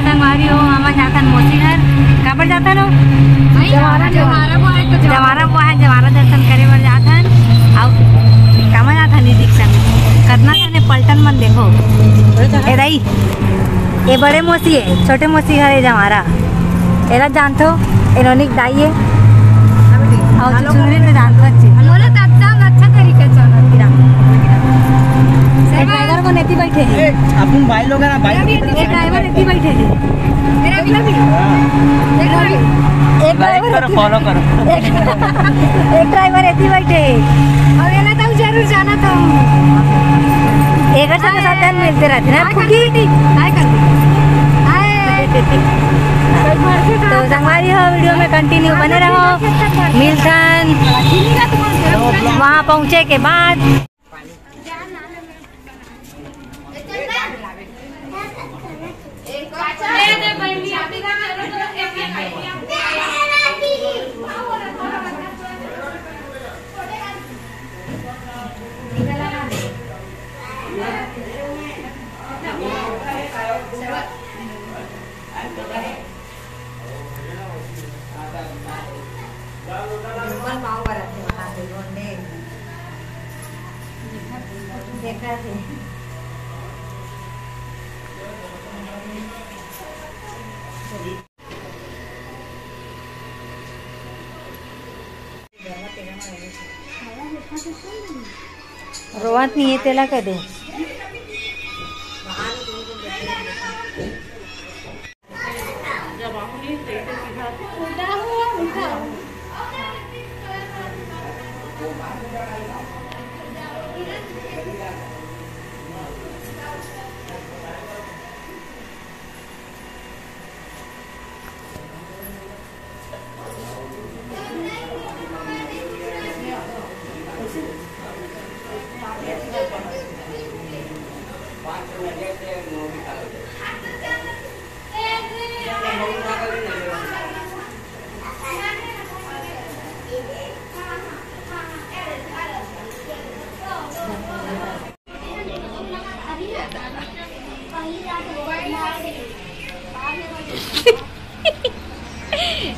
संगवारी हो हम जाता मोती घर कहाँ पर जाता नो जवारा दर्शन करे बर जाथन और कहाँ जाता निधिक संग करना था पलटन मन देखो ए दाई ये बड़े मोसी है छोटे मोसी घर है जवारा एला जानते हो इन्होंने दाई है और सुनने में जानते अच्छे अच्छा तरीके से ड्राइवर को नेती बैठे हैं अपन भाई लोग ना भाई ड्राइवर नेती बैठे हैं एक ड्राइवर फॉलो करो एक ड्राइवर नेती बैठे हैं और ये ना तो जरूर जाना था एक साथ मिलते रहते ना तो संगवारी हो वीडियो में कंटिन्यू बने रहो मिल्थन वहाँ पहुँचे के बाद देखा थे रोवत नहीं है तेला कदे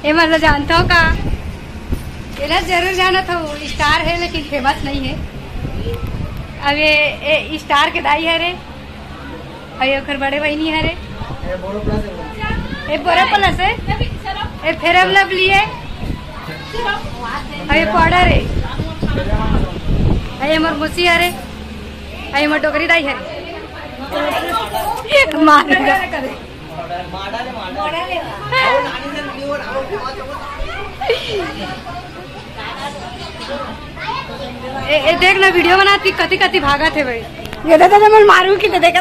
ये मतलब जानते हो का ये जरूर जाना था स्टार है लेकिन फेमस नहीं है अब ये स्टार के दाई है रे और ये बड़े बहनी है रे ये बोरा प्लस है ये फेरम लवली है और ये पाउडर है ये मोर मुसी है रे ये मोर डोगरी दाई है एक मार ए देख ना वीडियो बनाती कति कति भागा थे भाई ये देखा मैं मारू की तो देखा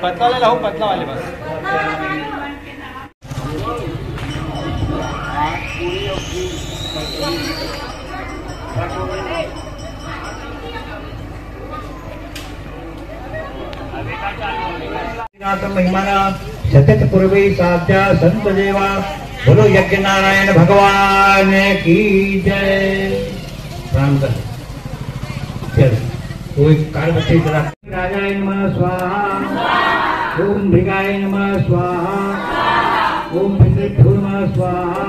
पतला वाले लाओ पतला वाले बस महिमाना सतत पूर्वी साध्या संत देवा बोलो यज्ञ नारायण भगवान की जय। राम कर चल कोई कार्य राजाय नमः स्वाहा ओम भृगाय नमः स्वाहा ओम पितृभ्यो नमः स्वाहा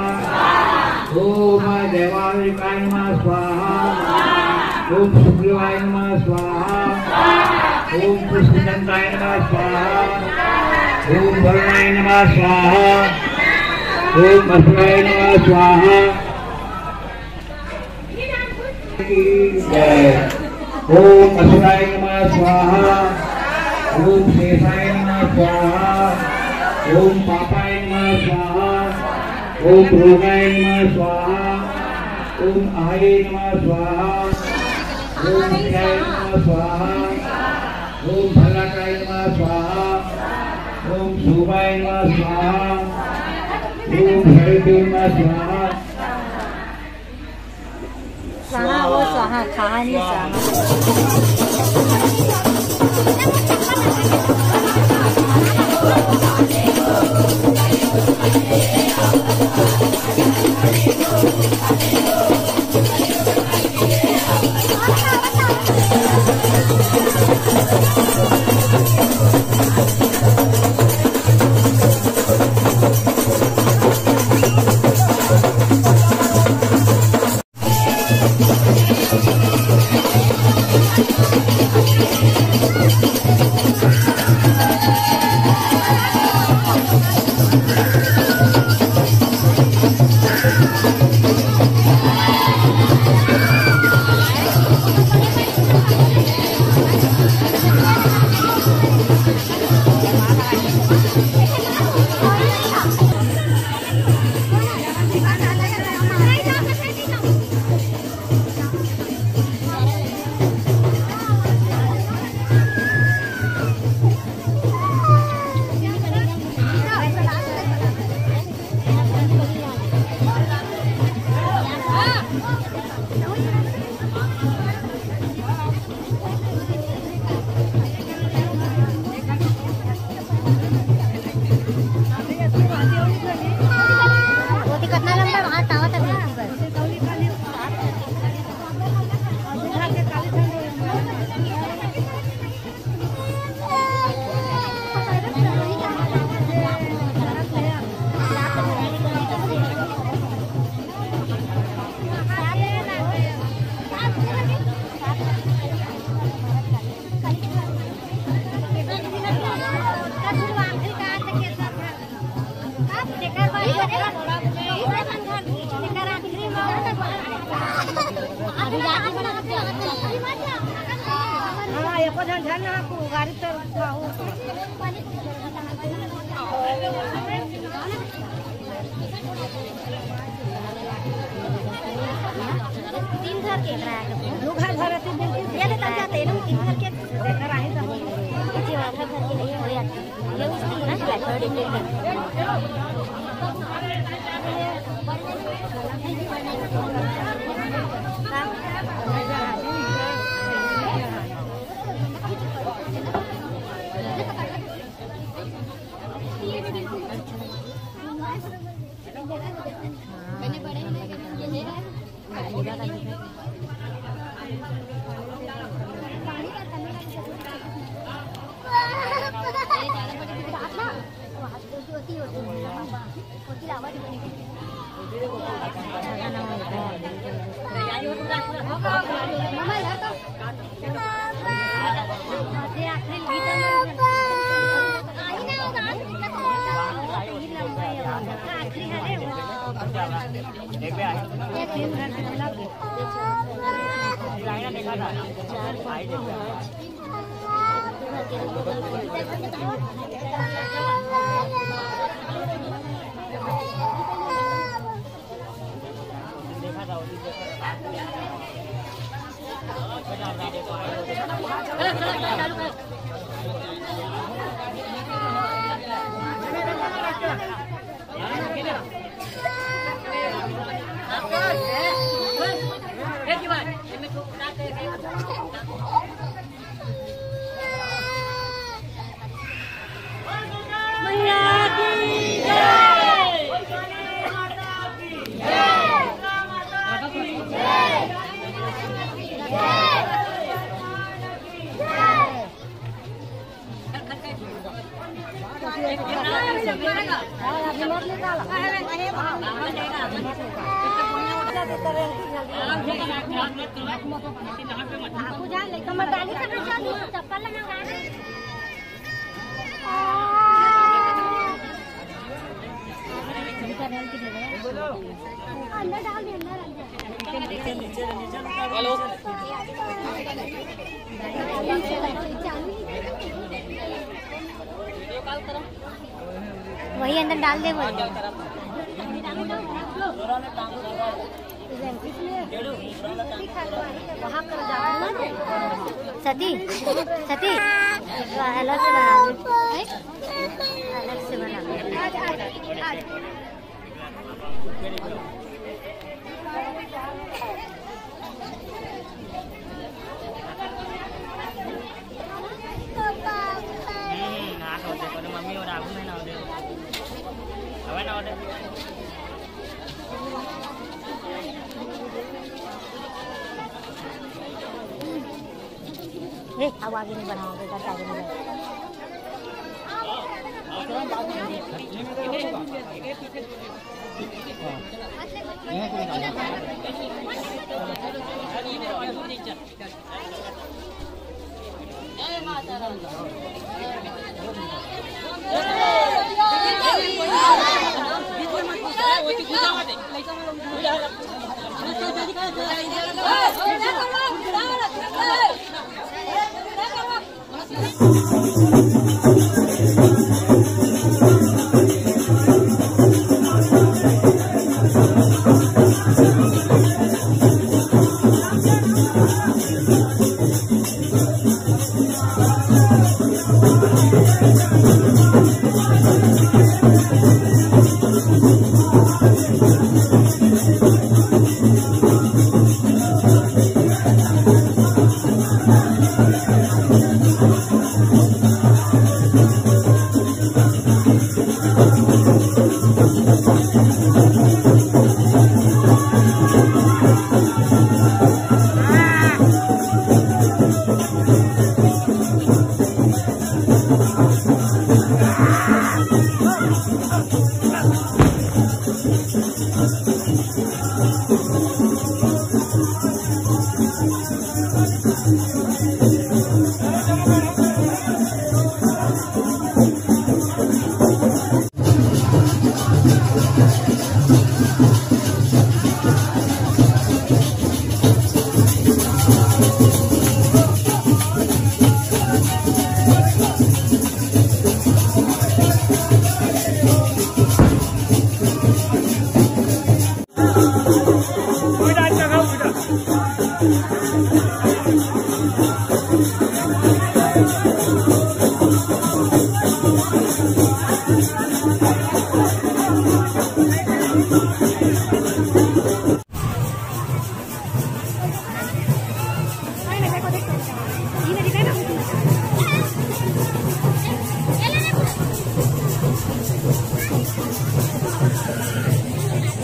ओम देवालिकाय नमः स्वाहा ओम सुग्रीवाय नमः स्वाहा ओम पुष्पदंताय नमः स्वाहा ओम वरुणाय नमः स्वाहा ओम असुराय नमः स्वाहा ओम असुराय नमः स्वाहा ओम शेषाय नमः स्वाहा ओम पापाय नमः स्वाहा ओम रोगाय नमः स्वाहा ओम आये नमः स्वाहा ओम विद्याय नमः स्वाहा ओम भलाकाय नमः स्वाहा ओम शोभाय नमः स्वाहा ओम हरिदेव नमः स्वाहा स्वाहा वो स्वाहा कहानी स्वाहा वही अंदर डाल दे वो सती सती अलग से बना अलग से बना मम्मी और आगू में ना हो दे हवा ना हो दे अब आगे नहीं बढ़ाओगे घर आगे नहीं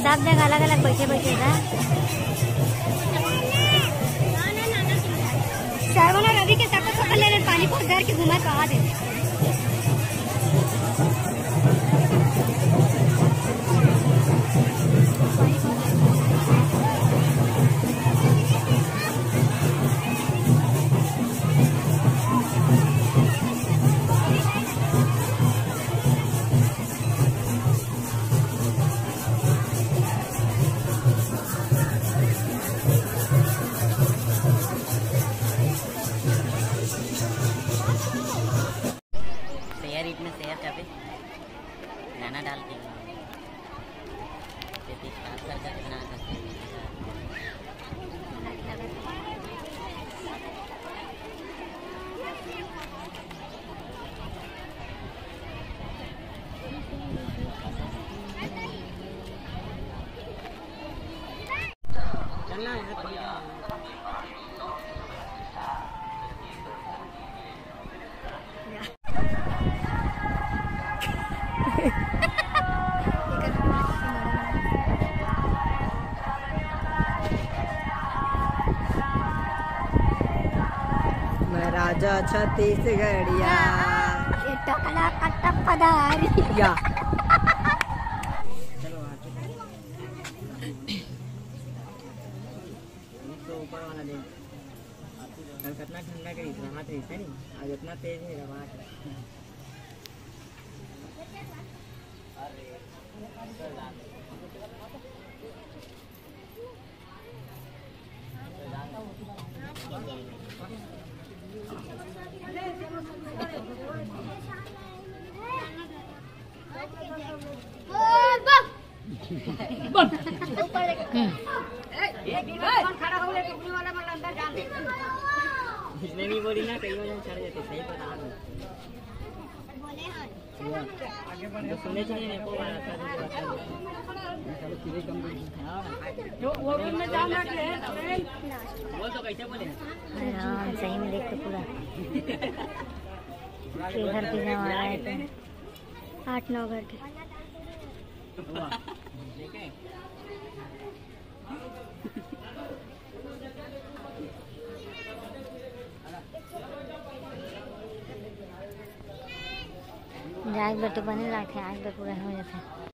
सब जगह अलग अलग बैठे बैठे था। सावन और रवि के सकल सकल ले पानी को डर के घुमा कहा दे। में शेयर चापे नाना डालती हूँ बना चलना है। राजा छत्तीसगढ़िया टकला कट्टा पधारिया। चलो तो ऊपर वाला दे। कल कितना ठंडा करी राहत रही है आज इतना तेज है रवा। इसने नहीं बोली ना कई बार चढ़ जाते सही पता है सुने चाहिए नहीं को वाला था जो वो भी में जाम रख ले बोल तो कैसे बोले हाँ सही में देख तो पूरा घर पे जावा रहा है तो 8-9 घर के जाग तो बने रखे आज तो पूरा हो जाता है।